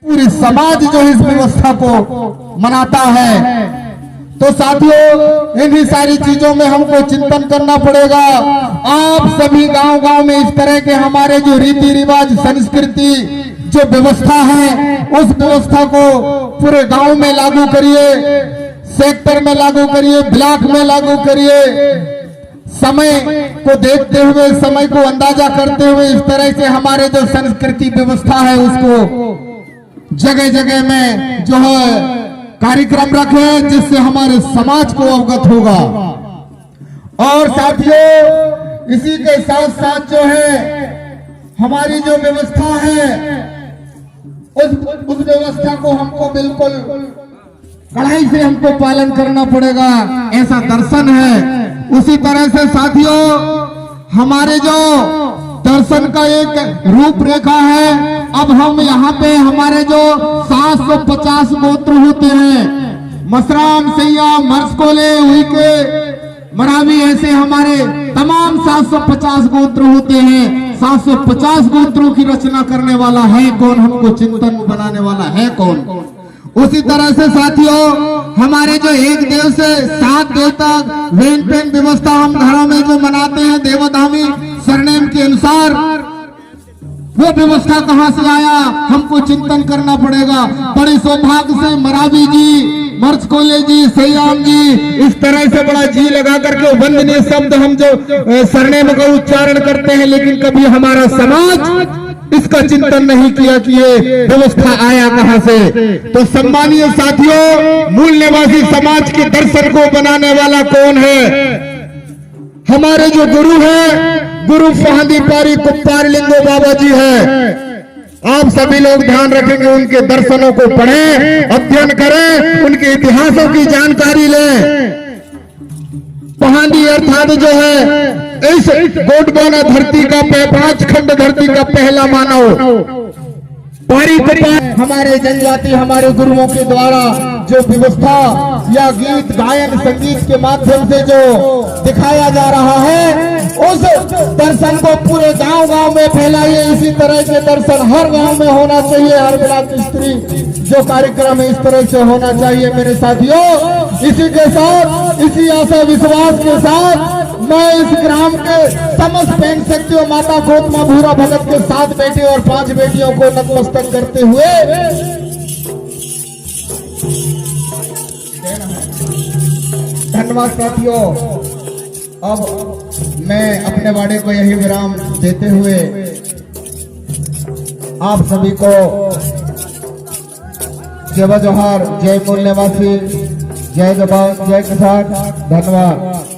पूरी समाज जो इस व्यवस्था को मनाता है। तो साथियों, इन्हीं सारी चीजों में हमको चिंतन करना पड़ेगा। आप सभी गांव-गांव में इस तरह के हमारे जो रीति रिवाज, संस्कृति, जो व्यवस्था है, उस व्यवस्था को पूरे गांव में लागू करिए, सेक्टर में लागू करिए, ब्लॉक में लागू करिए। समय को देखते हुए, समय को अंदाजा करते हुए इस तरह से हमारे जो संस्कृति व्यवस्था है उसको जगह जगह में जो है कार्यक्रम रखें, जिससे हमारे समाज को अवगत होगा। और साथियों, इसी के साथ साथ जो है हमारी जो व्यवस्था है, उस व्यवस्था को हमको बिल्कुल कड़ाई से हमको पालन करना पड़ेगा, ऐसा दर्शन है। उसी तरह से साथियों, हमारे जो दर्शन का एक रूपरेखा है। अब हम यहाँ पे हमारे जो 750 गोत्र होते हैं, मसराम, सैया, मर्सकोले, उइके, मरावी, ऐसे हमारे तमाम 750 गोत्र होते हैं। 750 गोत्रों की रचना करने वाला है कौन, हमको चिंतन बनाने वाला है कौन। उसी तरह से साथियों, हमारे जो एक देव से 7 देव तक वेन पेन व्यवस्था हम घरों में जो मनाते हैं देवधामी सरनेम के अनुसार, वो व्यवस्था कहां से आया, हमको चिंतन करना पड़ेगा। बड़े सौभाग्य से मरावी जी, मर्सकोले जी, सयाम जी, इस तरह से बड़ा जी लगा करके वंदनीय शब्द हम जो सरनेम का उच्चारण करते हैं, लेकिन कभी हमारा समाज इसका चिंतन नहीं किया कि ये व्यवस्था आया कहां से। तो सम्मानीय साथियों, मूल निवासी समाज के दर्शन को बनाने वाला कौन है? हमारे जो गुरु है, गुरु फहादी पारी कुप्पार लिंगो बाबा जी है। आप सभी लोग ध्यान रखेंगे, उनके दर्शनों को पढ़ें, अध्ययन करें, उनके इतिहासों की जानकारी लें। पहाड़ी अर्थात जो है इस गोंडवाना धरती का 5 खंड धरती का पहला मानव पारी हमारे जनजाति, हमारे गुरुओं के द्वारा जो व्यवस्था या गीत गायन संगीत के माध्यम से जो दिखाया जा रहा है, उस दर्शन को पूरे गांव-गांव में फैलाइए। इसी तरह के दर्शन हर गांव में होना चाहिए। हर ब्लॉक स्त्री जो कार्यक्रम है इस तरह से होना चाहिए मेरे साथियों। इसी के साथ, इसी आशा विश्वास के साथ मैं इस ग्राम के समस्त पेन शक्तियों माता खोतमा भूरा भगत के 7 बेटे और 5 बेटियों को नतमस्तक करते हुए धन्यवाद साथियों। अब मैं अपने वाड़े को यही विराम देते हुए आप सभी को जय जोहार, जय मूल निवासी, जय जवान, जय किसान, धन्यवाद।